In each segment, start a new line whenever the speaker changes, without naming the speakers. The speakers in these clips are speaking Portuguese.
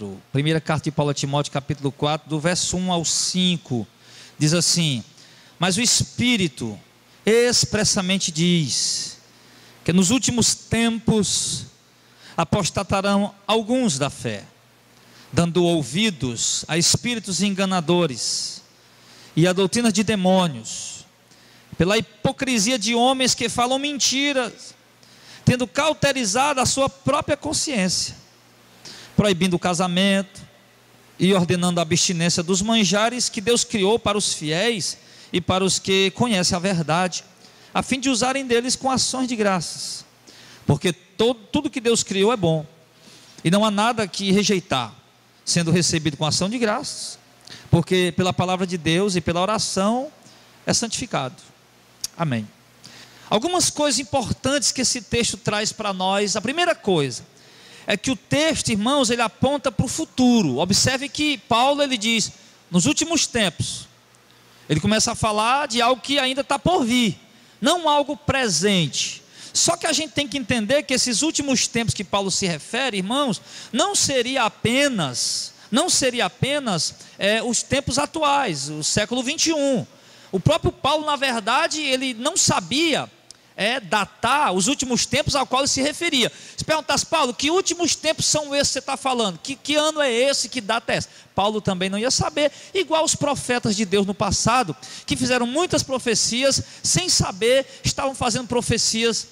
4, primeira carta de Paulo a Timóteo, capítulo 4, do verso 1 ao 5, diz assim: mas o Espírito expressamente diz que nos últimos tempos apostatarão alguns da fé, dando ouvidos a espíritos enganadores e a doutrina de demônios, pela hipocrisia de homens que falam mentiras, tendo cauterizado a sua própria consciência, proibindo o casamento e ordenando a abstinência dos manjares que Deus criou para os fiéis e para os que conhecem a verdade, a fim de usarem deles com ações de graças, porque tudo que Deus criou é bom, e não há nada que rejeitar, sendo recebido com ação de graças, porque pela palavra de Deus e pela oração é santificado. Amém. Algumas coisas importantes que esse texto traz para nós. A primeira coisa é que o texto, irmãos, ele aponta para o futuro. Observe que Paulo, ele diz, nos últimos tempos, ele começa a falar de algo que ainda está por vir, não algo presente. Só que a gente tem que entender que esses últimos tempos que Paulo se refere, irmãos, não seria apenas os tempos atuais, o século 21. O próprio Paulo, na verdade, ele não sabia datar os últimos tempos ao qual ele se referia. Se perguntasse, Paulo, que últimos tempos são esses que você está falando? Que ano é esse? Que data é essa? Paulo também não ia saber, igual os profetas de Deus no passado, que fizeram muitas profecias, sem saber, estavam fazendo profecias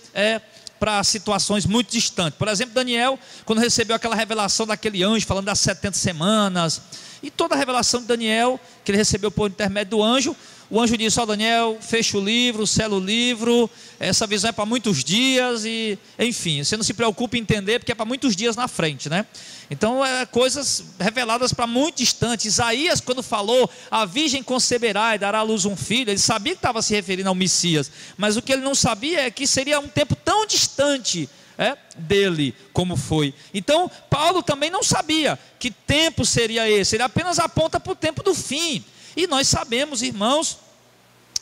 para situações muito distantes. Por exemplo, Daniel, quando recebeu aquela revelação daquele anjo, falando das 70 semanas, e toda a revelação de Daniel, que ele recebeu por intermédio do anjo, o anjo disse: ó Daniel, fecha o livro, sela o livro, essa visão é para muitos dias, e enfim, você não se preocupe em entender, porque é para muitos dias na frente, né? Então, coisas reveladas para muito distante. Isaías, quando falou, a virgem conceberá e dará à luz um filho, ele sabia que estava se referindo ao Messias, mas o que ele não sabia é que seria um tempo tão distante dele como foi. Então, Paulo também não sabia que tempo seria esse, ele apenas aponta para o tempo do fim. E nós sabemos, irmãos,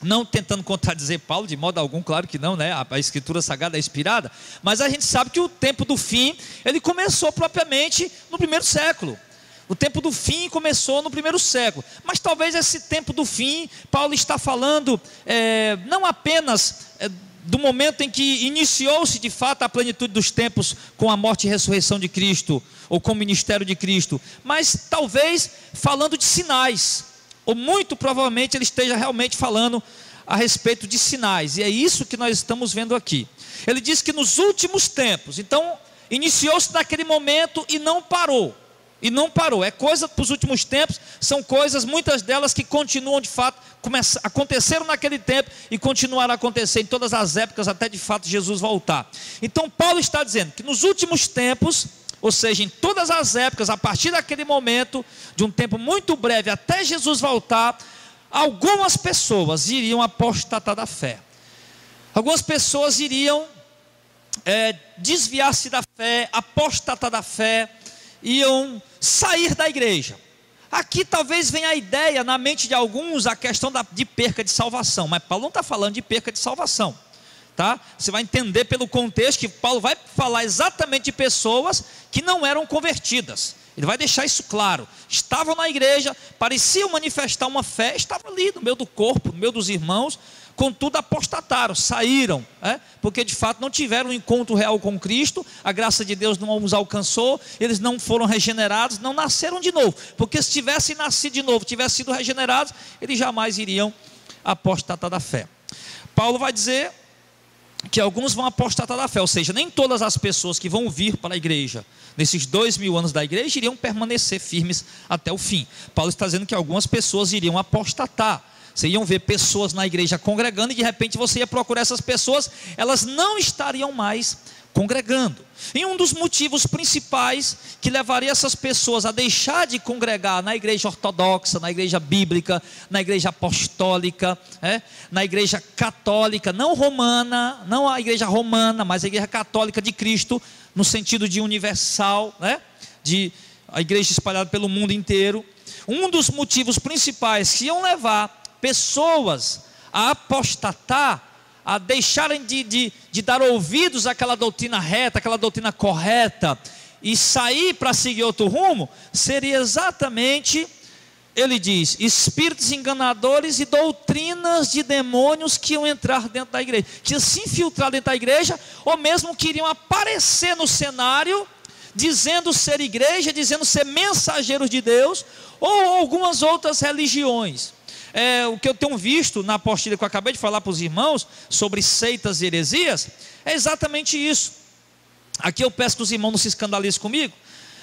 não tentando contradizer Paulo de modo algum, claro que não, né? A Escritura Sagrada é inspirada, mas a gente sabe que o tempo do fim, ele começou propriamente no primeiro século. O tempo do fim começou no primeiro século, mas talvez esse tempo do fim, Paulo está falando não apenas do momento em que iniciou-se de fato a plenitude dos tempos com a morte e ressurreição de Cristo, ou com o ministério de Cristo, mas talvez falando de sinais, ou muito provavelmente ele esteja realmente falando a respeito de sinais, e é isso que nós estamos vendo aqui. Ele diz que nos últimos tempos, então iniciou-se naquele momento e não parou, é coisa para os últimos tempos, são coisas, muitas delas que continuam de fato, aconteceram naquele tempo e continuarão a acontecer em todas as épocas, até de fato Jesus voltar. Então Paulo está dizendo que nos últimos tempos, ou seja, em todas as épocas, a partir daquele momento, de um tempo muito breve até Jesus voltar, algumas pessoas iriam apostatar da fé, algumas pessoas iriam desviar-se da fé, apostatar da fé, iam sair da igreja. Aqui talvez venha a ideia na mente de alguns, a questão de perca de salvação, mas Paulo não está falando de perca de salvação, tá? Você vai entender pelo contexto que Paulo vai falar exatamente de pessoas que não eram convertidas. Ele vai deixar isso claro, estavam na igreja, pareciam manifestar uma fé, estavam ali no meio do corpo, no meio dos irmãos, contudo apostataram, saíram, porque de fato não tiveram um encontro real com Cristo, a graça de Deus não os alcançou, eles não foram regenerados, não nasceram de novo, porque se tivessem nascido de novo, tivessem sido regenerados, eles jamais iriam apostatar da fé. Paulo vai dizer que alguns vão apostatar da fé, ou seja, nem todas as pessoas que vão vir para a igreja, nesses 2000 anos da igreja, iriam permanecer firmes até o fim. Paulo está dizendo que algumas pessoas iriam apostatar. Você iam ver pessoas na igreja congregando e de repente você ia procurar essas pessoas, elas não estariam mais congregando. E um dos motivos principais que levaria essas pessoas a deixar de congregar na igreja ortodoxa, na igreja bíblica, na igreja apostólica, na igreja católica, não romana, não a igreja romana, mas a igreja católica de Cristo, no sentido de universal, de a igreja espalhada pelo mundo inteiro. Um dos motivos principais que iam levar pessoas a apostatar, a deixarem de dar ouvidos àquela doutrina reta, aquela doutrina correta, e sair para seguir outro rumo, seria exatamente, ele diz, espíritos enganadores e doutrinas de demônios que iam entrar dentro da igreja, que iam se infiltrar dentro da igreja, ou mesmo queriam aparecer no cenário, dizendo ser igreja, dizendo ser mensageiros de Deus, ou algumas outras religiões. O que eu tenho visto na apostila que eu acabei de falar para os irmãos, sobre seitas e heresias, é exatamente isso. Aqui eu peço que os irmãos não se escandalizem comigo.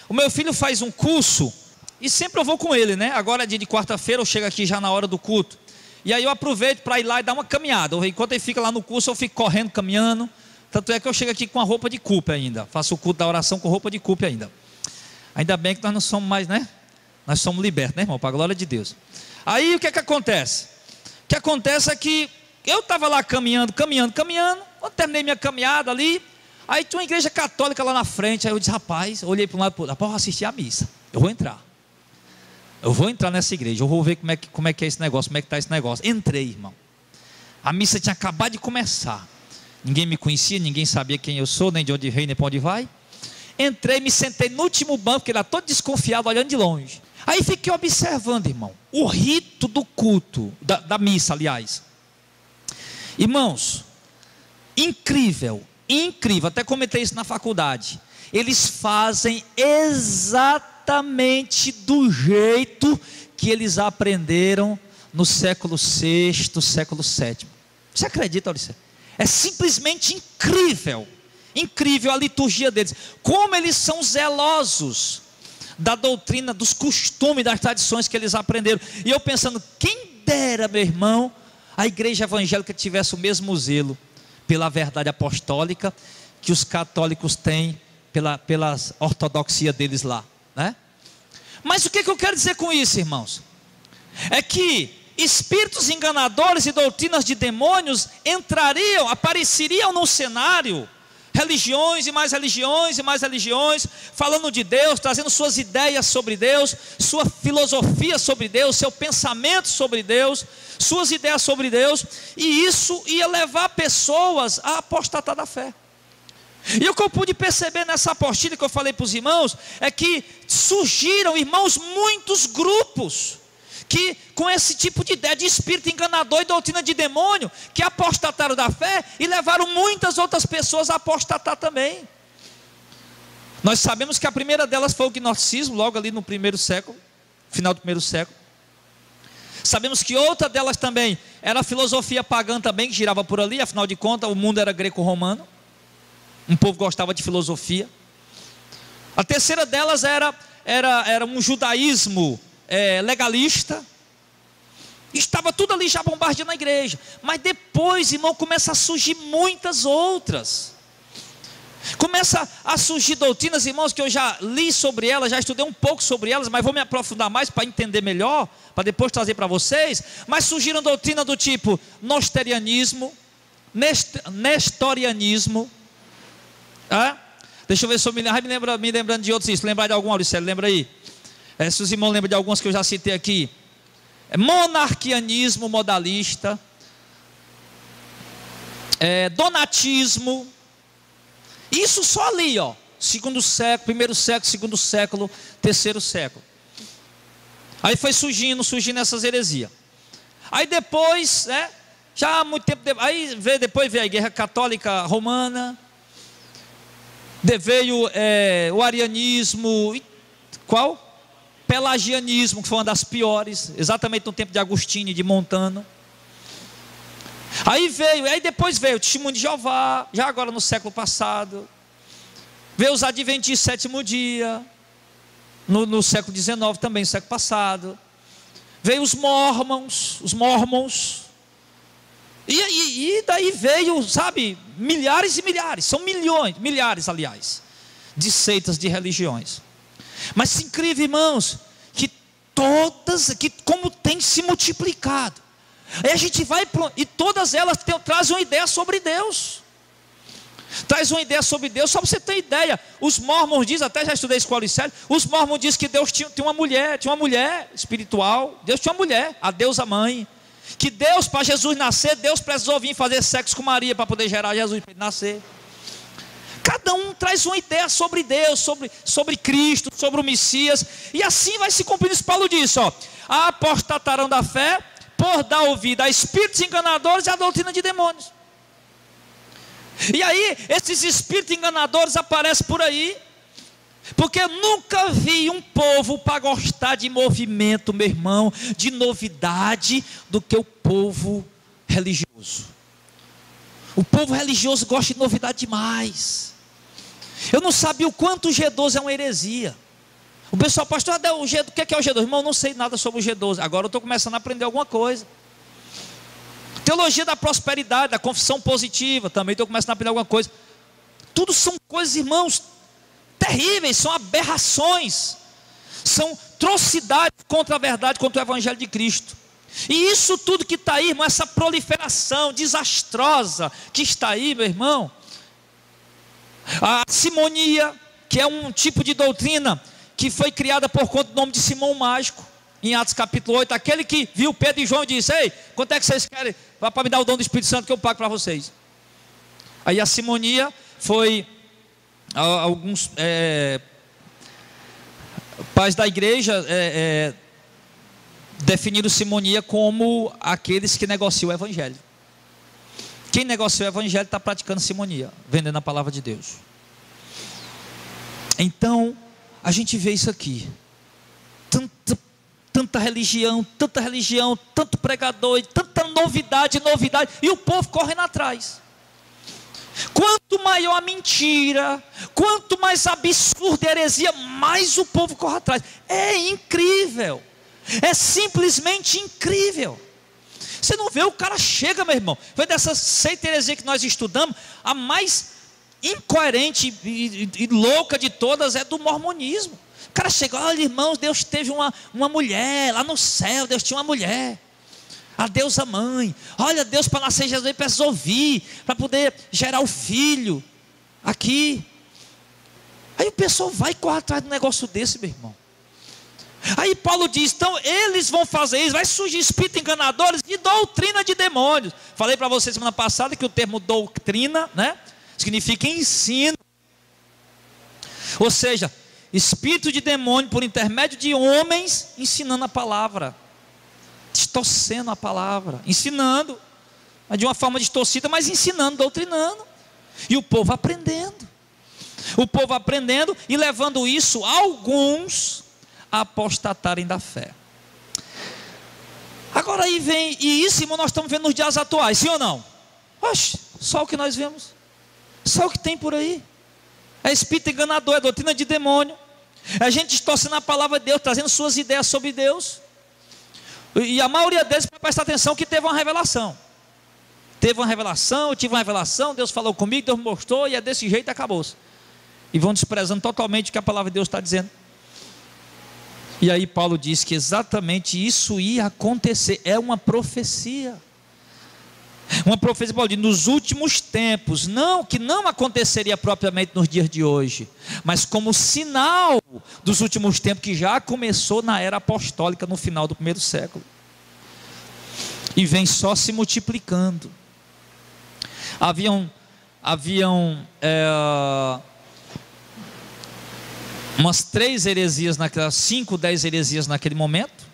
O meu filho faz um curso, e sempre eu vou com ele, né? Agora é dia de quarta-feira, eu chego aqui já na hora do culto, e aí eu aproveito para ir lá e dar uma caminhada. Enquanto ele fica lá no curso, eu fico correndo, caminhando. Tanto é que eu chego aqui com a roupa de culpa ainda, faço o culto da oração com roupa de culpa ainda. Ainda bem que nós não somos mais, né? Nós somos libertos, né, irmão? Para a glória de Deus. Aí o que é que acontece? O que acontece é que eu estava lá caminhando, quando terminei minha caminhada ali, aí tinha uma igreja católica lá na frente. Aí eu disse, rapaz, olhei para um lado e para o outro, rapaz, eu vou assistir a missa, eu vou entrar nessa igreja, eu vou ver como é que é esse negócio, como é que está esse negócio. Entrei, irmão, a missa tinha acabado de começar, ninguém me conhecia, ninguém sabia quem eu sou, nem de onde veio, nem para onde vai. Entrei, me sentei no último banco, porque ele era todo desconfiado, olhando de longe. Aí fiquei observando, irmão, o rito do culto, da missa, aliás. Irmãos, incrível, até comentei isso na faculdade. Eles fazem exatamente do jeito que eles aprenderam no século VI, século VII. Você acredita, Ulisses? É simplesmente incrível a liturgia deles, como eles são zelosos da doutrina, dos costumes, das tradições que eles aprenderam. E eu pensando, quem dera, meu irmão, a igreja evangélica tivesse o mesmo zelo pela verdade apostólica que os católicos têm pela ortodoxia deles lá, né? Mas o que eu quero dizer com isso, irmãos? É que espíritos enganadores e doutrinas de demônios apareceriam no cenário, religiões e mais religiões, falando de Deus, trazendo suas ideias sobre Deus, sua filosofia sobre Deus, seu pensamento sobre Deus, suas ideias sobre Deus, e isso ia levar pessoas a apostatar da fé. E o que eu pude perceber nessa apostila que eu falei para os irmãos, é que surgiram, irmãos, muitos grupos, que com esse tipo de ideia de espírito enganador e doutrina de demônio, que apostataram da fé e levaram muitas outras pessoas a apostatar também. Nós sabemos que a primeira delas foi o gnosticismo, logo ali no primeiro século, final do primeiro século. Sabemos que outra delas também era a filosofia pagã também, que girava por ali, afinal de contas o mundo era greco-romano, um povo gostava de filosofia. A terceira delas era um judaísmo legalista. Estava tudo ali já bombardeando a igreja. Mas depois, irmão, começa a surgir muitas outras. Começa a surgir doutrinas, irmãos, que eu já li sobre elas, já estudei um pouco sobre elas, mas vou me aprofundar mais para entender melhor, para depois trazer para vocês. Mas surgiram doutrinas do tipo nestorianismo. Deixa eu ver se eu me lembrando de outros. Lembrar de algum, Auricélio, lembra aí? Se os irmãos lembram de alguns que eu já citei aqui. Monarquianismo modalista, donatismo. Isso só ali, segundo século, primeiro século, segundo século, terceiro século. Aí foi surgindo essas heresias. Aí depois, já há muito tempo, depois veio a Igreja Católica Romana, veio o arianismo, qual? Pelagianismo, que foi uma das piores, exatamente no tempo de Agostinho e de Montano. Aí depois veio o Testemunho de Jeová, já agora no século passado. Veio os Adventistas Sétimo Dia, no século XIX também, no século passado. Veio os Mormons. E daí veio, sabe, milhares e milhares, são milhares, aliás, de seitas, de religiões. Mas incrível, irmãos, que como tem se multiplicado. Aí a gente vai, e todas elas trazem uma ideia sobre Deus. Traz uma ideia sobre Deus, só para você ter ideia. Os Mormons dizem, até já estudei escola e sério, os Mormons dizem que Deus tinha uma mulher espiritual. Deus tinha uma mulher, a deusa mãe. Que Deus, para Jesus nascer, Deus precisou vir fazer sexo com Maria para poder gerar Jesus para ele nascer. Cada um traz uma ideia sobre Deus, sobre Cristo, sobre o Messias, e assim vai se cumprindo isso. Paulo disse, apostatarão da fé, por dar ouvido a espíritos enganadores e a doutrina de demônios. E aí, esses espíritos enganadores aparecem por aí, porque eu nunca vi um povo para gostar de movimento, meu irmão, de novidade, do que o povo religioso. O povo religioso gosta de novidade demais. Eu não sabia o quanto o G12 é uma heresia. O pessoal, pastor, o que é o G12? Irmão, eu não sei nada sobre o G12. Agora eu estou começando a aprender alguma coisa. Teologia da prosperidade, da confissão positiva, também estou começando a aprender alguma coisa. Tudo são coisas, irmãos, terríveis, são aberrações, são atrocidades contra a verdade, contra o Evangelho de Cristo. E isso tudo que está aí, irmão, essa proliferação desastrosa que está aí, meu irmão, a simonia, que é um tipo de doutrina que foi criada por conta do nome de Simão Mágico, em Atos capítulo 8, aquele que viu Pedro e João e disse, ei, quanto é que vocês querem para me dar o dom do Espírito Santo que eu pago para vocês? Aí a simonia foi, alguns pais da igreja definiram simonia como aqueles que negociam o Evangelho. Quem negocia o Evangelho está praticando simonia, vendendo a palavra de Deus. Então, a gente vê isso aqui, tanta religião, tanto pregador, tanta novidade, e o povo correndo atrás. Quanto maior a mentira, quanto mais absurda a heresia, mais o povo corre atrás. É incrível, é simplesmente incrível. Você não vê, o cara chega, meu irmão, foi dessa seita heresia que nós estudamos, a mais incoerente e louca de todas é do mormonismo. O cara chega, olha, irmãos, Deus teve uma mulher lá no céu, Deus tinha uma mulher, a deusa mãe. Olha, Deus, para nascer Jesus, ele precisa ouvir, para poder gerar o filho aqui. Aí o pessoal vai correr atrás de um negócio desse, meu irmão. Aí Paulo diz, então eles vão fazer isso, vai surgir espíritos enganadores e doutrina de demônios. Falei para vocês semana passada que o termo doutrina, né, significa ensino. Ou seja, espírito de demônio por intermédio de homens ensinando a palavra, distorcendo a palavra, ensinando, mas de uma forma distorcida, mas ensinando, doutrinando, e o povo aprendendo e levando isso a alguns a apostatarem da fé. Agora aí vem, e isso, irmão, nós estamos vendo nos dias atuais, sim ou não? Oxe, só o que nós vemos, só o que tem por aí, é espírito enganador, é doutrina de demônio, é gente distorcendo a palavra de Deus, trazendo suas ideias sobre Deus, e a maioria deles, para prestar atenção, que teve uma revelação, eu tive uma revelação, Deus falou comigo, Deus me mostrou, e é desse jeito, acabou-se, e vão desprezando totalmente o que a palavra de Deus está dizendo. E aí Paulo diz que exatamente isso ia acontecer, é uma profecia. Uma profecia, Paulo diz, nos últimos tempos, que não aconteceria propriamente nos dias de hoje, mas como sinal dos últimos tempos, que já começou na era apostólica, no final do primeiro século, e vem só se multiplicando. Haviam umas 3 heresias, 5, 10 heresias naquele momento.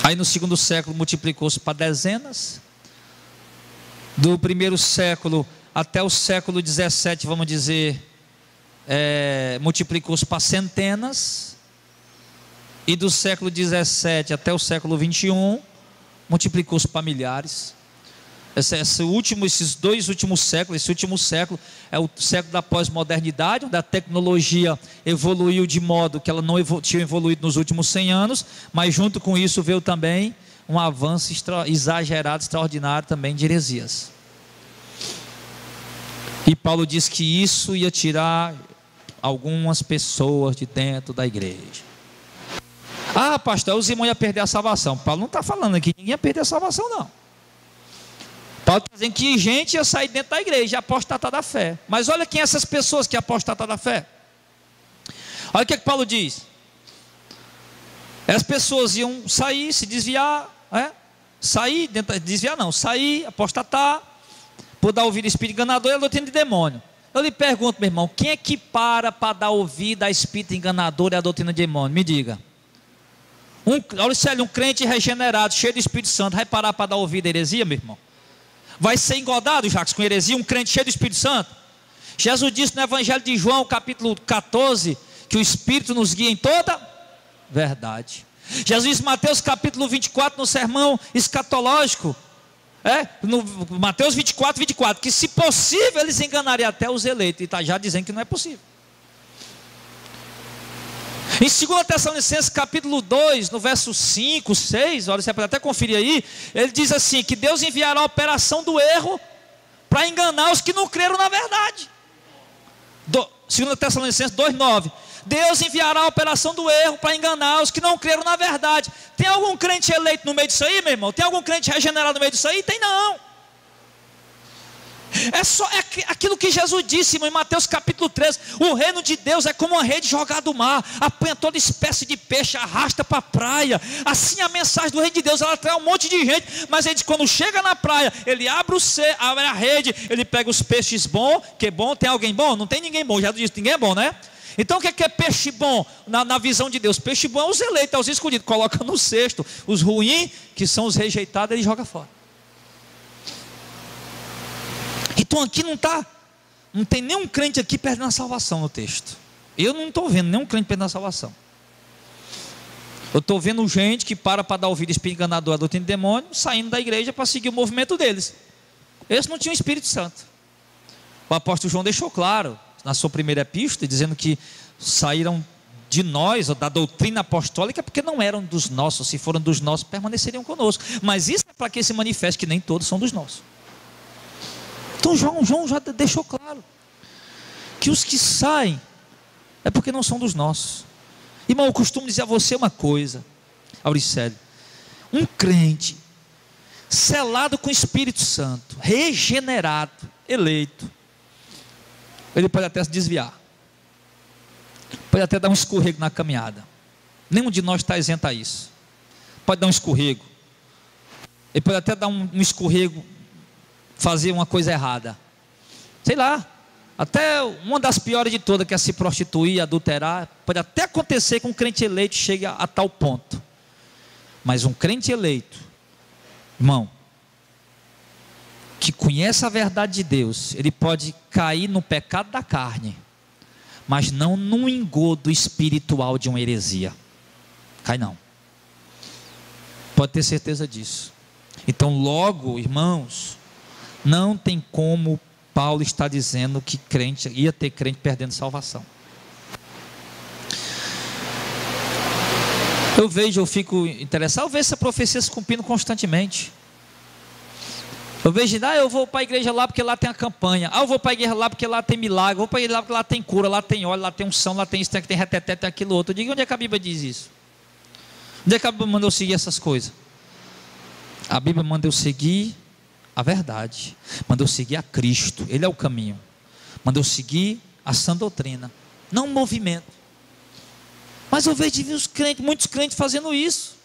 Aí no segundo século multiplicou-se para dezenas. Do primeiro século até o século 17, vamos dizer, multiplicou-se para centenas. E do século 17 até o século 21, multiplicou-se para milhares. Esses dois últimos séculos, esse último século é o século da pós-modernidade, onde a tecnologia evoluiu de modo que ela não tinha evoluído nos últimos 100 anos, mas junto com isso veio também um avanço exagerado, extraordinário também de heresias. E Paulo diz que isso ia tirar algumas pessoas de dentro da igreja. Ah, pastor, os irmãos iam perder a salvação. Paulo não está falando aqui que ninguém ia perder a salvação, não. Paulo está dizendo que gente ia sair dentro da igreja, apostatar da fé. Mas olha quem essas pessoas que apostatar da fé. Olha o que Paulo diz. As pessoas iam sair, se desviar, sair, desviar não, sair, apostatar, por dar ouvido a espírito enganador é a doutrina de demônio. Eu lhe pergunto, meu irmão, quem é que para dar ouvido a espírito enganador e a doutrina de demônio? Me diga. Um crente regenerado, cheio do Espírito Santo, vai parar para dar ouvido a heresia, meu irmão? Vai ser engodado, Jacques, com heresia, um crente cheio do Espírito Santo? Jesus disse no Evangelho de João, capítulo 14, que o Espírito nos guia em toda verdade. Jesus disse em Mateus capítulo 24, no sermão escatológico, no Mateus 24, que se possível eles enganariam até os eleitos, e está já dizendo que não é possível. Em 2 Tessalonicenses capítulo 2, no verso 5, 6, olha, você pode até conferir aí, ele diz assim, que Deus enviará a operação do erro, para enganar os que não creram na verdade. 2 Tessalonicenses 2, 9, Deus enviará a operação do erro, para enganar os que não creram na verdade. Tem algum crente eleito no meio disso aí, meu irmão? Tem algum crente regenerado no meio disso aí? Tem não. É aquilo que Jesus disse em Mateus capítulo 13, o reino de Deus é como uma rede jogada do mar, apanha toda espécie de peixe, arrasta para a praia. Assim a mensagem do reino de Deus, ela atrai um monte de gente, mas ele diz, quando chega na praia, ele abre a rede, ele pega os peixes bons, que é bom, tem alguém bom? Não tem ninguém bom, já disse, ninguém é bom, né? Então o que é peixe bom na visão de Deus? Peixe bom é os eleitos, é os escolhidos, coloca no cesto. Os ruins, que são os rejeitados, ele joga fora. Então aqui não tem nenhum crente aqui perdendo a salvação no texto. Eu não estou vendo nenhum crente perdendo a salvação. Eu estou vendo gente que para dar ouvido espírito enganador, a doutrina de demônio, saindo da igreja para seguir o movimento deles. Esse não tinha o Espírito Santo. O apóstolo João deixou claro na sua primeira epístola, dizendo que saíram de nós, ou da doutrina apostólica, porque não eram dos nossos. Se foram dos nossos, permaneceriam conosco. Mas isso é para que se manifeste que nem todos são dos nossos. Então João já deixou claro que os que saem é porque não são dos nossos. Irmão, eu costumo dizer a você uma coisa, Auricélio: um crente selado com o Espírito Santo, regenerado, eleito, ele pode até se desviar, pode até dar um escorrego na caminhada. Nenhum de nós está isento a isso. Pode dar um escorrego, ele pode até dar um escorrego, fazer uma coisa errada, sei lá, até uma das piores de todas, que é se prostituir, adulterar. Pode até acontecer que um crente eleito chegue a tal ponto. Mas um crente eleito, irmão, que conhece a verdade de Deus, ele pode cair no pecado da carne, mas não num engodo espiritual de uma heresia. Cai não. Pode ter certeza disso. Então logo, irmãos, não tem como Paulo está dizendo que crente ia ter crente perdendo salvação. Eu fico interessado, eu vejo essa profecia se cumprindo constantemente. Eu vejo, eu vou para a igreja lá porque lá tem a campanha. Eu vou para a igreja lá porque lá tem milagre. Eu vou para a igreja lá porque lá tem cura, lá tem óleo, lá tem unção, lá tem isso, tem reteté, tem aquilo outro. Eu digo, onde é que a Bíblia diz isso? Onde é que a Bíblia manda eu seguir essas coisas? A Bíblia manda eu seguir a verdade, manda eu seguir a Cristo, Ele é o caminho, manda eu seguir a sã doutrina, não o movimento. Mas eu vejo muitos crentes fazendo isso.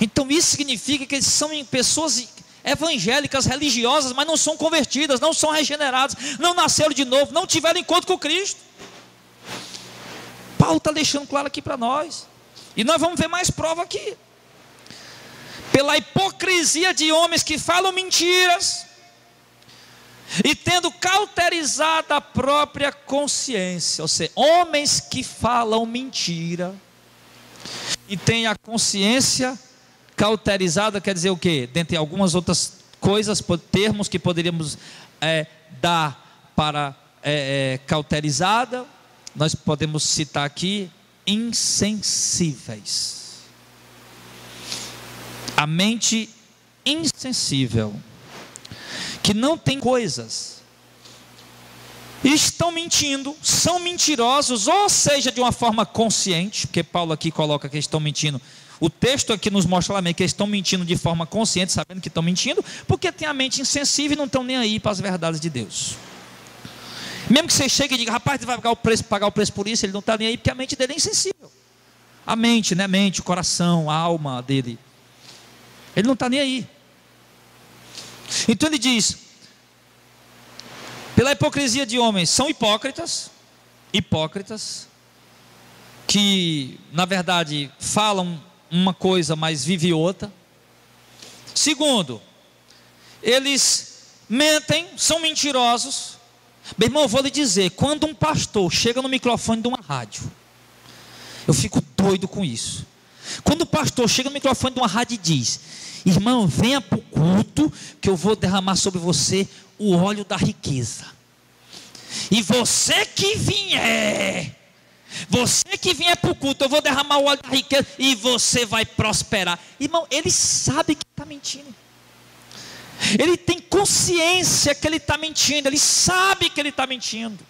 Então isso significa que eles são pessoas evangélicas, religiosas, mas não são convertidas, não são regeneradas, não nasceram de novo, não tiveram encontro com Cristo. Paulo está deixando claro aqui para nós, e nós vamos ver mais prova aqui. Pela hipocrisia de homens que falam mentiras, e tendo cauterizado a própria consciência, ou seja, homens que falam mentira, e têm a consciência cauterizada, quer dizer o quê? Dentre algumas outras coisas, termos que poderíamos dar para cauterizada, nós podemos citar aqui, insensíveis. A mente insensível, que não tem coisas, estão mentindo, são mentirosos, ou seja, de uma forma consciente, porque Paulo aqui coloca que eles estão mentindo. O texto aqui nos mostra claramente que eles estão mentindo de forma consciente, sabendo que estão mentindo, porque tem a mente insensível e não estão nem aí para as verdades de Deus. Mesmo que você chegue e diga, rapaz, ele vai pagar o preço por isso, ele não está nem aí, porque a mente dele é insensível. A mente, né? A mente, o coração, a alma dele, ele não está nem aí. Então ele diz: pela hipocrisia de homens, são hipócritas, que na verdade falam uma coisa, mas vivem outra. Segundo, eles mentem, são mentirosos. Meu irmão, eu vou lhe dizer, quando um pastor chega no microfone de uma rádio, eu fico doido com isso. Quando o pastor chega no microfone de uma rádio e diz: irmão, venha para o culto, que eu vou derramar sobre você o óleo da riqueza. E você que vier para o culto, eu vou derramar o óleo da riqueza e você vai prosperar. Irmão, ele sabe que está mentindo. Ele tem consciência que ele está mentindo. Ele sabe que ele está mentindo.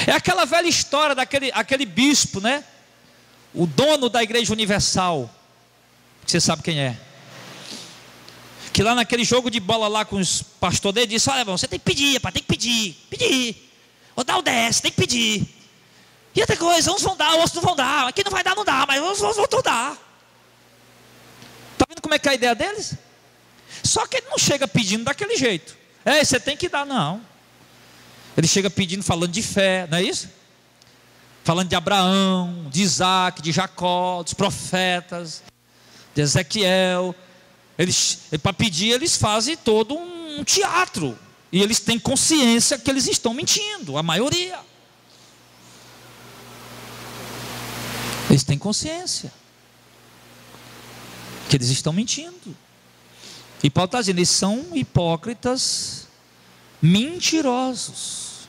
É aquela velha história daquele bispo, né? O dono da Igreja Universal. Você sabe quem é? Que lá naquele jogo de bola lá com os pastores dele, disse: olha, irmão, você tem que pedir, rapaz, tem que pedir. Vou dar o 10, tem que pedir. E outra coisa, uns vão dar, outros não vão dar. Aqui não vai dar, não dá, mas uns vão dar. Está vendo como é que é a ideia deles? Só que ele não chega pedindo daquele jeito. Você tem que dar, não. Ele chega pedindo, falando de fé, não é isso? Falando de Abraão, de Isaac, de Jacó, dos profetas, de Ezequiel. Para pedir, eles fazem todo um teatro. E eles têm consciência que eles estão mentindo, a maioria. Eles têm consciência que eles estão mentindo. E Paulo está dizendo: eles são hipócritas, mentirosos.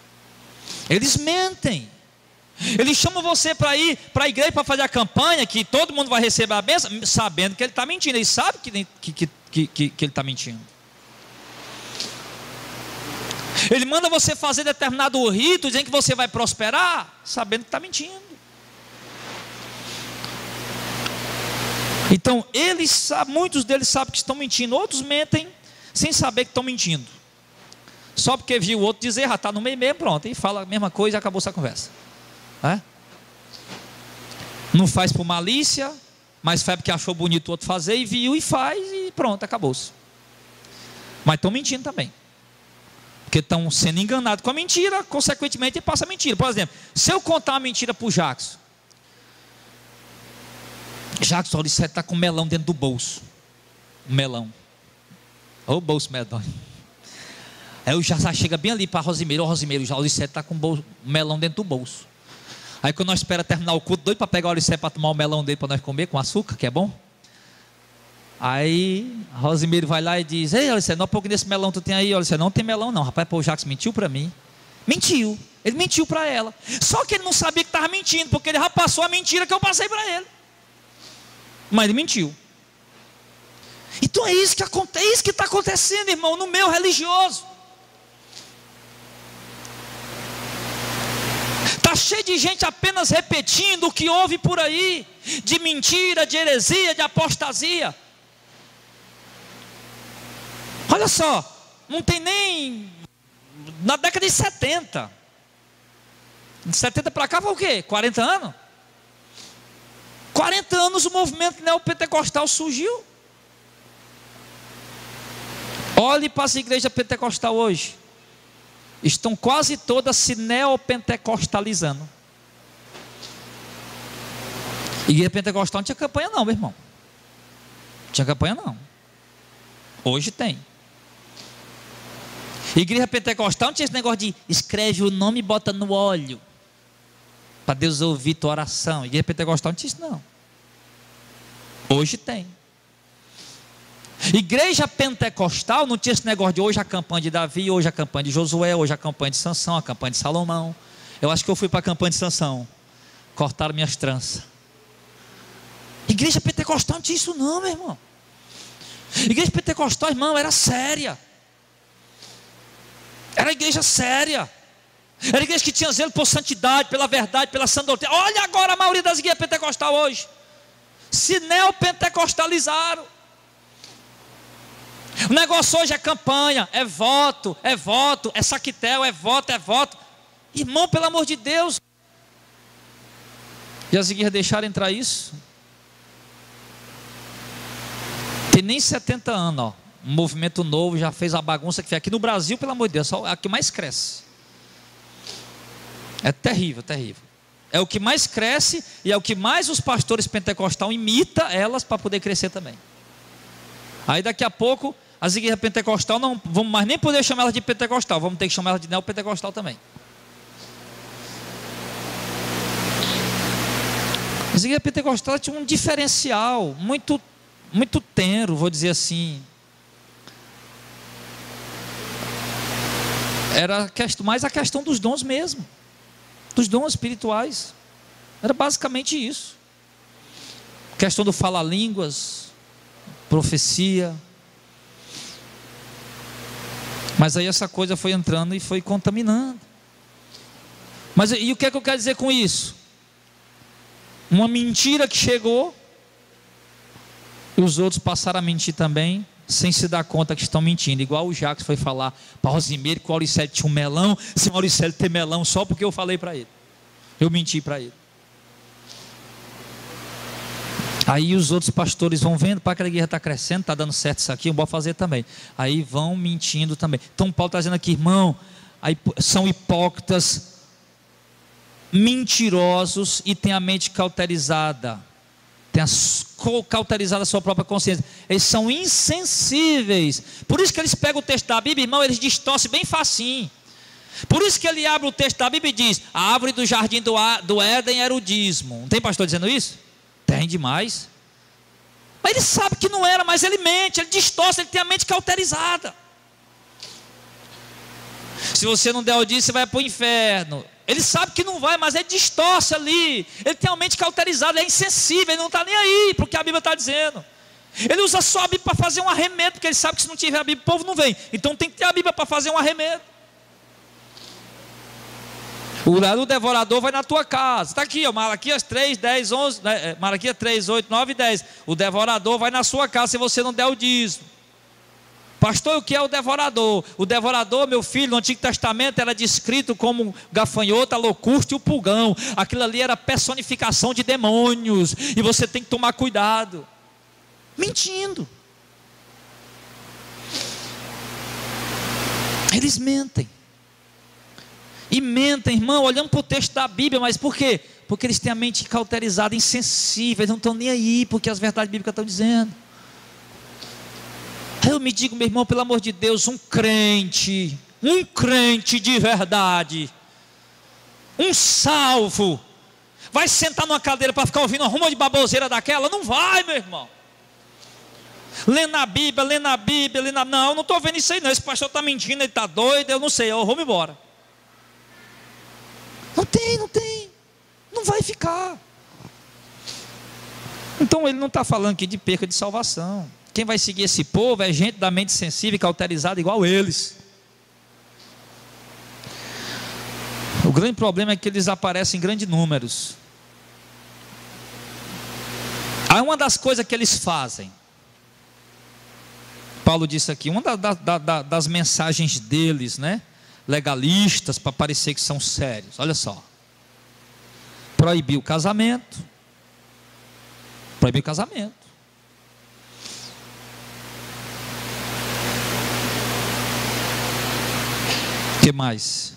Eles mentem. Eles chamam você para ir para a igreja para fazer a campanha, que todo mundo vai receber a bênção, sabendo que ele está mentindo. Eles sabem que ele está mentindo. Ele manda você fazer determinado rito, dizendo que você vai prosperar, sabendo que está mentindo. Então, muitos deles sabem que estão mentindo. Outros mentem sem saber que estão mentindo. Só porque viu o outro dizer: está no meio, pronto. E fala a mesma coisa e acabou essa conversa. Não faz por malícia, mas faz porque achou bonito o outro fazer e viu e faz e pronto, acabou-se. Mas estão mentindo também, porque estão sendo enganados com a mentira, consequentemente passa a mentira. Por exemplo, se eu contar uma mentira para o Jackson: Jackson, olha, você está com um melão dentro do bolso. Um melão. Ô bolso medonho. Aí o Jackson chega bem ali para Rosimeiro: Rosimeiro, já o Ulisses está com um melão dentro do bolso. Aí quando nós esperamos terminar o culto, doido para pegar o Ulisses para tomar o melão dele para nós comer com açúcar, que é bom. Aí Rosimeiro vai lá e diz: ei, Ulisses, não, pouco nesse melão tu tem aí? Ulisses: não tem melão não, rapaz. Pô, o Jackson mentiu para mim. Mentiu, ele mentiu para ela. Só que ele não sabia que estava mentindo, porque ele já passou a mentira que eu passei para ele. Mas ele mentiu. Então é isso que acontece, é isso que está acontecendo, irmão, no meio religioso. Está cheio de gente apenas repetindo o que ouve por aí, de mentira, de heresia, de apostasia. Olha só, não tem nem na década de 70. De 70 para cá foi o quê? 40 anos? 40 anos o movimento neopentecostal surgiu. Olhe para as igrejas pentecostais hoje. Estão quase todas se neopentecostalizando. Igreja pentecostal não tinha campanha não, meu irmão. Não tinha campanha não. Hoje tem. Igreja pentecostal não tinha esse negócio de escreve o nome e bota no óleo, para Deus ouvir tua oração. Igreja pentecostal não tinha isso não. Hoje tem. Igreja pentecostal não tinha esse negócio de hoje a campanha de Davi, hoje a campanha de Josué, hoje a campanha de Sansão, a campanha de Salomão. Eu acho que eu fui para a campanha de Sansão. Cortaram minhas tranças. Igreja pentecostal não tinha isso não, meu irmão. Igreja pentecostal, irmão, era séria. Era igreja séria. Era igreja que tinha zelo por santidade, pela verdade, pela sã doutrina. Olha agora a maioria das igrejas pentecostais hoje. Se neopentecostalizaram. O negócio hoje é campanha, é voto, é saquetel, é voto. Irmão, pelo amor de Deus. E as igrejas deixaram entrar isso? Tem nem 70 anos, ó. um movimento novo, já fez a bagunça que fez aqui no Brasil, pelo amor de Deus, é a que mais cresce. É terrível, terrível. É o que mais cresce e é o que mais os pastores pentecostais imitam elas para poder crescer também. Aí daqui a pouco as igrejas pentecostais não vamos mais nem poder chamar elas de pentecostal, vamos ter que chamar elas de neopentecostal também. As igrejas pentecostais tinham um diferencial muito, muito tenro, vou dizer assim. Era mais a questão dos dons mesmo, dos dons espirituais. Era basicamente isso. Questão do falar-línguas, profecia. Mas aí essa coisa foi entrando e foi contaminando. Mas e o que é que eu quero dizer com isso? Uma mentira que chegou, e os outros passaram a mentir também, sem se dar conta que estão mentindo. Igual o Jacques foi falar para Rosimeire que o Auricelli tinha um melão, se o Auricelli tem melão só porque eu falei para ele. Eu menti para ele. Aí os outros pastores vão vendo, para que a igreja está crescendo, está dando certo isso aqui, eu vou fazer também. Aí vão mentindo também. Então Paulo está dizendo aqui, irmão, são hipócritas, mentirosos e têm a mente cauterizada. Tem cauterizada a sua própria consciência. Eles são insensíveis. Por isso que eles pegam o texto da Bíblia, irmão, eles distorcem bem facinho. Por isso que ele abre o texto da Bíblia e diz: a árvore do jardim do Éden era o dízimo. Não tem pastor dizendo isso? Tem demais. Mas ele sabe que não era, mas ele mente, ele distorce, ele tem a mente cauterizada. Se você não der o dízimo, você vai para o inferno. Ele sabe que não vai, mas ele distorce ali. Ele tem a mente cauterizada, ele é insensível, ele não está nem aí para o que a Bíblia está dizendo. Ele usa só a Bíblia para fazer um arremedo, porque ele sabe que se não tiver a Bíblia, o povo não vem. Então tem que ter a Bíblia para fazer um arremedo. O devorador vai na tua casa. Está aqui, ó, Malaquias 3, 10, 11, Malaquias 3, 8, 9 e 10. O devorador vai na sua casa se você não der o dízimo. Pastor, o que é o devorador? O devorador, meu filho, no Antigo Testamento era descrito como gafanhoto, a locusta e o pulgão. Aquilo ali era personificação de demônios. E você tem que tomar cuidado. Mentindo. Eles mentem. E mentem, irmão, olhando para o texto da Bíblia. Mas por quê? Porque eles têm a mente cauterizada, insensível. Eles não estão nem aí porque as verdades bíblicas estão dizendo. Eu me digo, meu irmão, pelo amor de Deus, um crente de verdade, um salvo, vai sentar numa cadeira para ficar ouvindo uma ruma de baboseira daquela? Não vai, meu irmão. Lendo a Bíblia, não, eu não estou vendo isso aí não, esse pastor está mentindo, ele está doido, eu não sei, eu vou me embora. Não tem, não vai ficar. Então ele não está falando aqui de perca de salvação. Quem vai seguir esse povo é gente da mente sensível e cauterizada igual eles. O grande problema é que eles aparecem em grandes números. Aí uma das coisas que eles fazem, Paulo disse aqui, uma das mensagens deles, né, legalistas, para parecer que são sérios, olha só: proibir o casamento. Proibir o casamento. O que mais?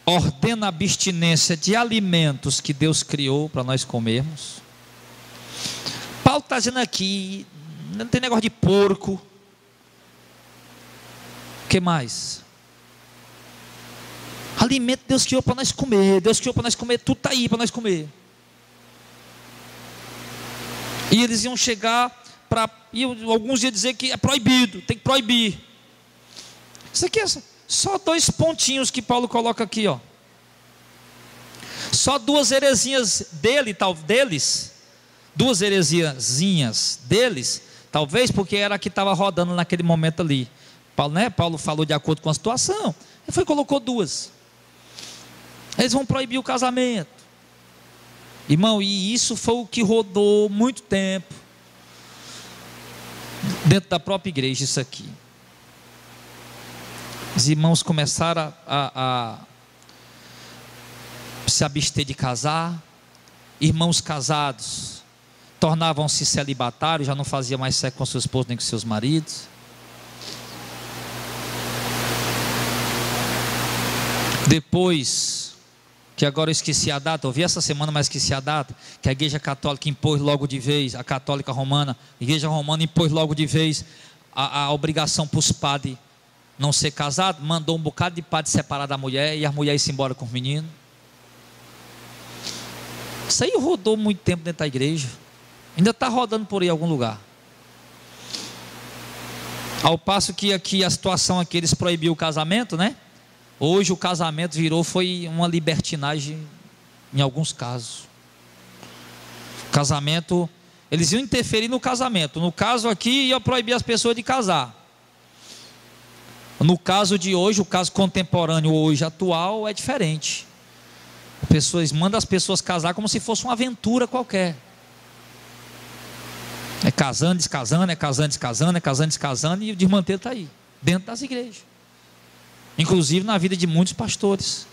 Ordena a abstinência de alimentos que Deus criou para nós comermos. Paulo está dizendo aqui, não tem negócio de porco. O que mais? Alimento Deus criou para nós comer. Deus criou para nós comer, tudo está aí para nós comer. E eles iam chegar e alguns iam dizer que é proibido, tem que proibir. Isso aqui é só 2 pontinhos que Paulo coloca aqui, ó. Só 2 heresias deles, 2 heresiazinhas deles, talvez porque era a que estava rodando naquele momento ali. Paulo falou de acordo com a situação, ele colocou 2. Eles vão proibir o casamento, irmão, e isso foi o que rodou muito tempo dentro da própria igreja, isso aqui. Os irmãos começaram a se abster de casar. Irmãos casados tornavam-se celibatários, já não faziam mais sexo com seus esposos nem com seus maridos. Depois, que agora eu esqueci a data, eu vi essa semana, mas esqueci a data, que a Igreja Católica impôs logo de vez, a Católica Romana, a Igreja Romana impôs logo de vez a obrigação para os padres não ser casados, mandou um bocado de padre separar da mulher e as mulheres ir embora com os meninos. Isso aí rodou muito tempo dentro da igreja, ainda está rodando por aí em algum lugar. Ao passo que aqui a situação aqui, eles proibiram o casamento, né? Hoje o casamento foi uma libertinagem em alguns casos. O casamento, eles iam interferir no casamento. No caso aqui, ia proibir as pessoas de casar. No caso de hoje, o caso contemporâneo hoje, atual, é diferente. Mandam as pessoas casar como se fosse uma aventura qualquer. É casando, descasando, é casando, descasando, é casando, descasando, e o desmanteiro está aí, dentro das igrejas. Inclusive na vida de muitos pastores.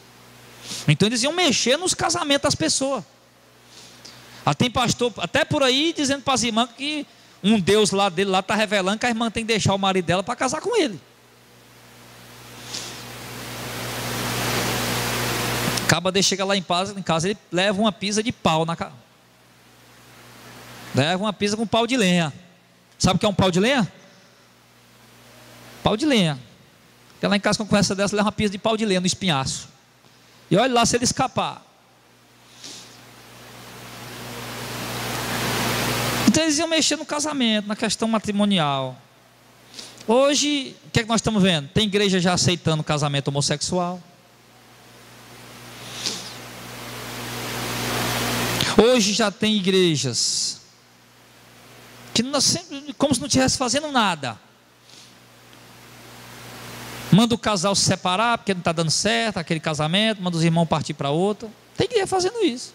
Então eles iam mexer nos casamentos das pessoas. Tem pastor, até por aí, dizendo para as irmãs que um Deus lá dele está revelando que a irmã tem que deixar o marido dela para casar com ele. Acaba de chegar lá em casa, ele leva uma pisa de pau na cara. Leva uma pisa com pau de lenha. Sabe o que é um pau de lenha? Pau de lenha. Porque lá em casa, com uma conversa dessa, leva uma pisa de pau de lenha no espinhaço. E olha lá se ele escapar. Então eles iam mexer no casamento, na questão matrimonial. Hoje, o que é que nós estamos vendo? Tem igreja já aceitando casamento homossexual. Hoje já tem igrejas que como se não estivesse fazendo nada. Manda o casal se separar porque não está dando certo aquele casamento, manda os irmãos partir para outra. Tem igreja fazendo isso.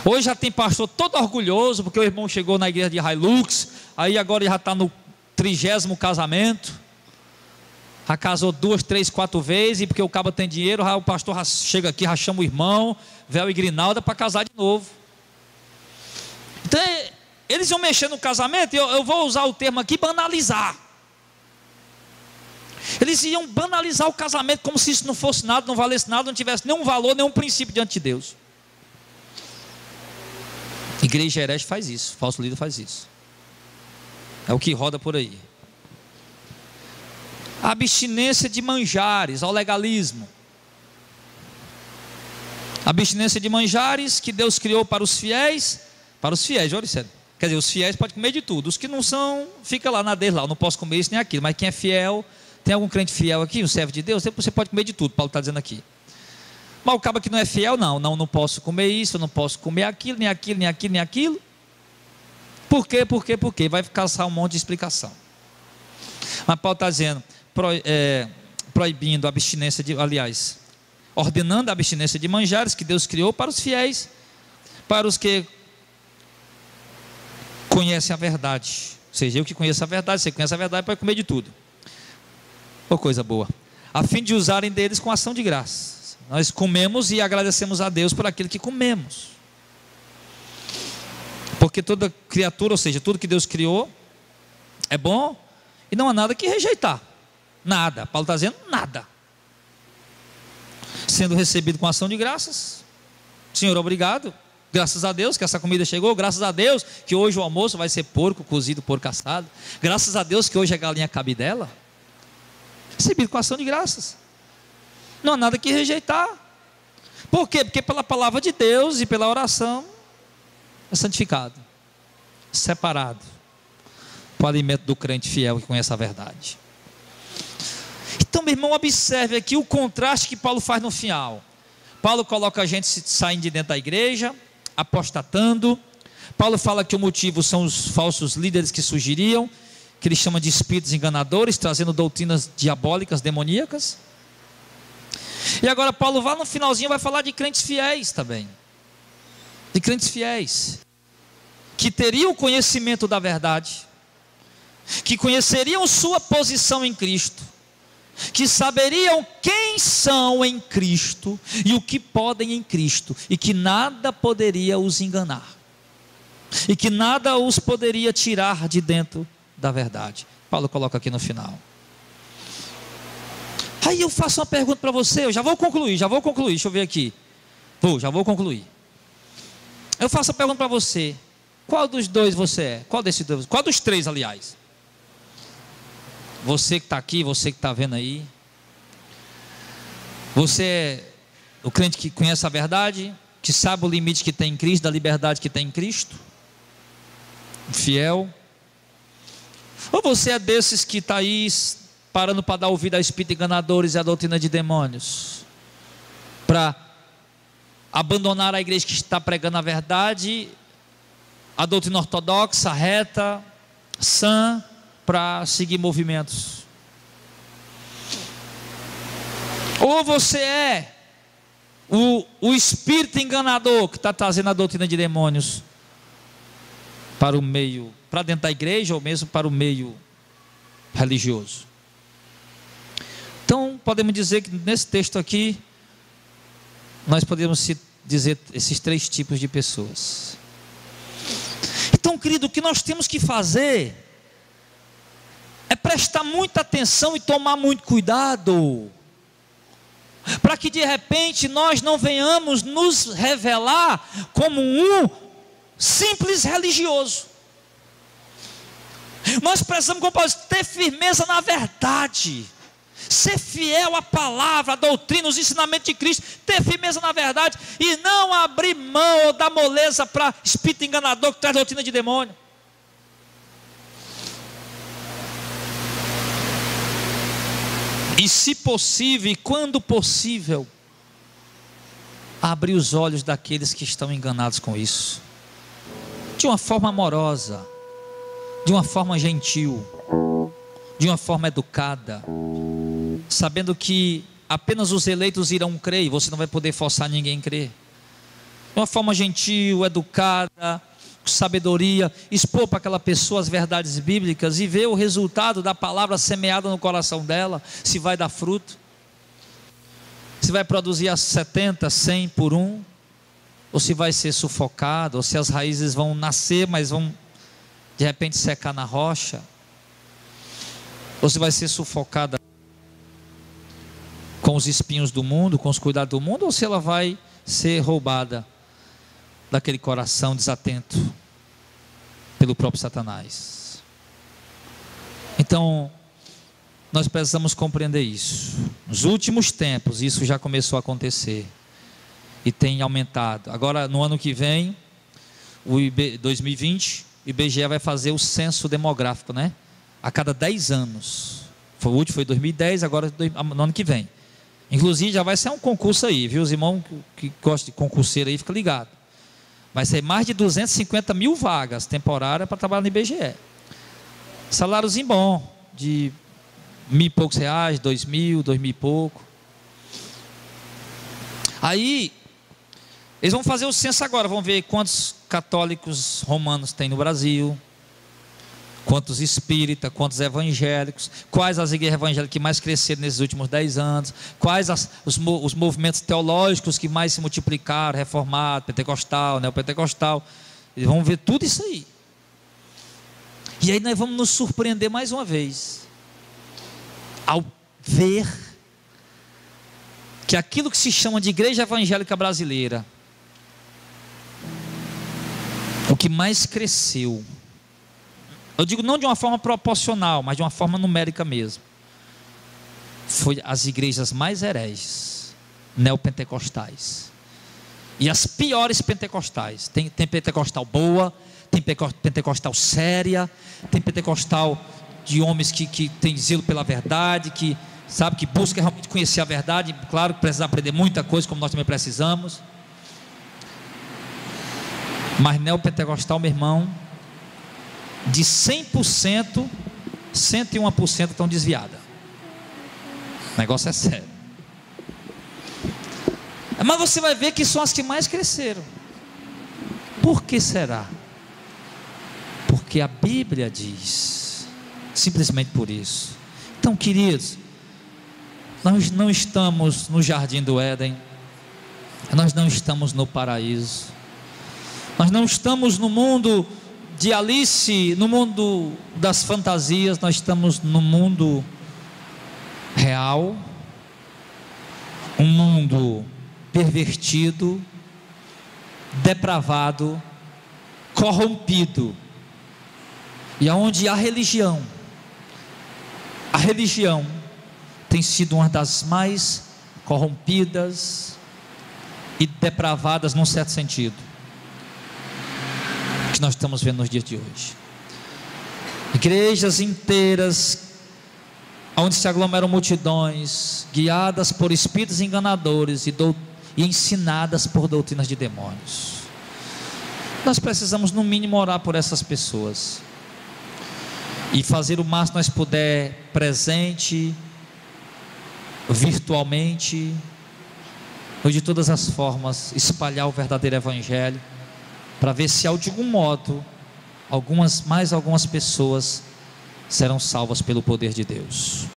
Hoje já tem pastor todo orgulhoso porque o irmão chegou na igreja de Hilux, aí agora já está no 30º casamento. Já casou 2, 3, 4 vezes, e porque o cabo tem dinheiro, o pastor chega aqui, chama o irmão, véu e grinalda para casar de novo. Então, eles iam mexer no casamento, e eu vou usar o termo aqui, banalizar. Eles iam banalizar o casamento como se isso não fosse nada, não valesse nada, não tivesse nenhum valor, nenhum princípio diante de Deus. Igreja herege faz isso, falso líder faz isso. É o que roda por aí. A abstinência de manjares, ao legalismo. A abstinência de manjares que Deus criou para os fiéis, olha sério. Quer dizer, os fiéis podem comer de tudo, os que não são, fica lá na deles lá, eu não posso comer isso nem aquilo, mas quem é fiel, tem algum crente fiel aqui, um servo de Deus, você pode comer de tudo, Paulo está dizendo aqui. Mas o cabo que não é fiel, não posso comer isso, eu não posso comer aquilo, nem aquilo, nem aquilo, nem aquilo. Por quê? Vai caçar um monte de explicação. Mas Paulo está dizendo, proibindo a abstinência ordenando a abstinência de manjares que Deus criou para os fiéis, para os que conhecem a verdade. Ou seja, eu que conheço a verdade, você conhece a verdade, pode comer de tudo. Coisa boa. A fim de usarem deles com ação de graça. Nós comemos e agradecemos a Deus por aquilo que comemos. Porque toda criatura, ou seja, tudo que Deus criou é bom e não há nada que rejeitar. Nada, Paulo está dizendo nada. Sendo recebido com ação de graças. Senhor, obrigado. Graças a Deus que essa comida chegou. Graças a Deus que hoje o almoço vai ser porco cozido, porco assado. Graças a Deus que hoje a galinha cabe dela. Recebido com ação de graças. Não há nada que rejeitar. Por quê? Porque pela palavra de Deus e pela oração é santificado, separado para o alimento do crente fiel que conhece a verdade. Então, meu irmão, observe aqui o contraste que Paulo faz no final. Paulo coloca a gente saindo de dentro da igreja, apostatando. Paulo fala que o motivo são os falsos líderes que surgiriam, que ele chama de espíritos enganadores, trazendo doutrinas diabólicas, demoníacas. E agora Paulo vai no finalzinho, vai falar de crentes fiéis também. De crentes fiéis, que teriam conhecimento da verdade, que conheceriam sua posição em Cristo, que saberiam quem são em Cristo e o que podem em Cristo, e que nada poderia os enganar, e que nada os poderia tirar de dentro da verdade. Paulo coloca aqui no final. Aí eu faço uma pergunta para você, eu já vou concluir, deixa eu ver aqui. Já vou concluir. Eu faço a pergunta para você: qual dos dois você é? Qual desses dois? Qual dos três, aliás? Você que está aqui, você que está vendo aí. Você é o crente que conhece a verdade, que sabe o limite que tem em Cristo, da liberdade que tem em Cristo, fiel? Ou você é desses que está aí parando para dar ouvido a espíritos enganadores e a doutrina de demônios, para abandonar a igreja que está pregando a verdade, a doutrina ortodoxa, reta, sã, para seguir movimentos? Ou você é o espírito enganador que está trazendo a doutrina de demônios para o meio, para dentro da igreja, ou mesmo para o meio religioso? Então podemos dizer que nesse texto aqui nós podemos dizer esses três tipos de pessoas. Então, querido, o que nós temos que fazer é prestar muita atenção e tomar muito cuidado, para que de repente nós não venhamos nos revelar como um simples religioso. Nós precisamos, como Paulo, ter firmeza na verdade, ser fiel à palavra, à doutrina, os ensinamentos de Cristo, ter firmeza na verdade e não abrir mão ou dar moleza para espírito enganador que traz doutrina de demônio. E se possível, e quando possível, abrir os olhos daqueles que estão enganados com isso, de uma forma amorosa, de uma forma gentil, de uma forma educada, sabendo que apenas os eleitos irão crer e você não vai poder forçar ninguém a crer. De uma forma gentil, educada, com sabedoria, expor para aquela pessoa as verdades bíblicas e ver o resultado da palavra semeada no coração dela, se vai dar fruto, se vai produzir a 70, 100 por um, ou se vai ser sufocado, ou se as raízes vão nascer, mas vão de repente secar na rocha, ou se vai ser sufocada com os espinhos do mundo, com os cuidados do mundo, ou se ela vai ser roubada daquele coração desatento pelo próprio Satanás. Então nós precisamos compreender isso. Nos últimos tempos isso já começou a acontecer e tem aumentado. Agora no ano que vem, 2020, o IBGE vai fazer o censo demográfico, né? A cada 10 anos. O último foi 2010, agora no ano que vem. Inclusive já vai ser um concurso aí, viu? Os irmãos que gostam de concurseiro aí, fica ligado. Vai ser mais de 250 mil vagas temporárias para trabalhar no IBGE. Saláriozinho bom, de R$1.000 e poucos, R$2.000, R$2.000 e pouco. Aí, eles vão fazer o censo agora, vão ver quantos católicos romanos tem no Brasil, quantos espíritas, quantos evangélicos, quais as igrejas evangélicas que mais cresceram nesses últimos 10 anos, quais os movimentos teológicos que mais se multiplicaram, reformado, pentecostal, neopentecostal. Eles vão ver tudo isso aí. E aí nós vamos nos surpreender mais uma vez, ao ver que aquilo que se chama de igreja evangélica brasileira, o que mais cresceu, eu digo não de uma forma proporcional, mas de uma forma numérica mesmo, foi as igrejas mais hereges, neopentecostais, e as piores pentecostais. Tem pentecostal boa, tem pentecostal séria, tem pentecostal de homens que tem zelo pela verdade, que sabe, que busca realmente conhecer a verdade. Claro que precisa aprender muita coisa, como nós também precisamos. Mas neopentecostal, meu irmão, de 100%, 101% estão desviadas. O negócio é sério. Mas você vai ver que são as que mais cresceram. Por que será? Porque a Bíblia diz, simplesmente por isso. Então, queridos, nós não estamos no jardim do Éden, nós não estamos no paraíso, nós não estamos no mundo de Alice, no mundo das fantasias, nós estamos no mundo real, Um mundo pervertido, depravado, corrompido, e aonde a religião tem sido uma das mais corrompidas e depravadas, num certo sentido, que nós estamos vendo nos dias de hoje. Igrejas inteiras, onde se aglomeram multidões, guiadas por espíritos enganadores e ensinadas por doutrinas de demônios. Nós precisamos, no mínimo, orar por essas pessoas e fazer o máximo que nós puder, presente, virtualmente, ou de todas as formas, espalhar o verdadeiro evangelho, para ver se de algum modo algumas pessoas serão salvas pelo poder de Deus.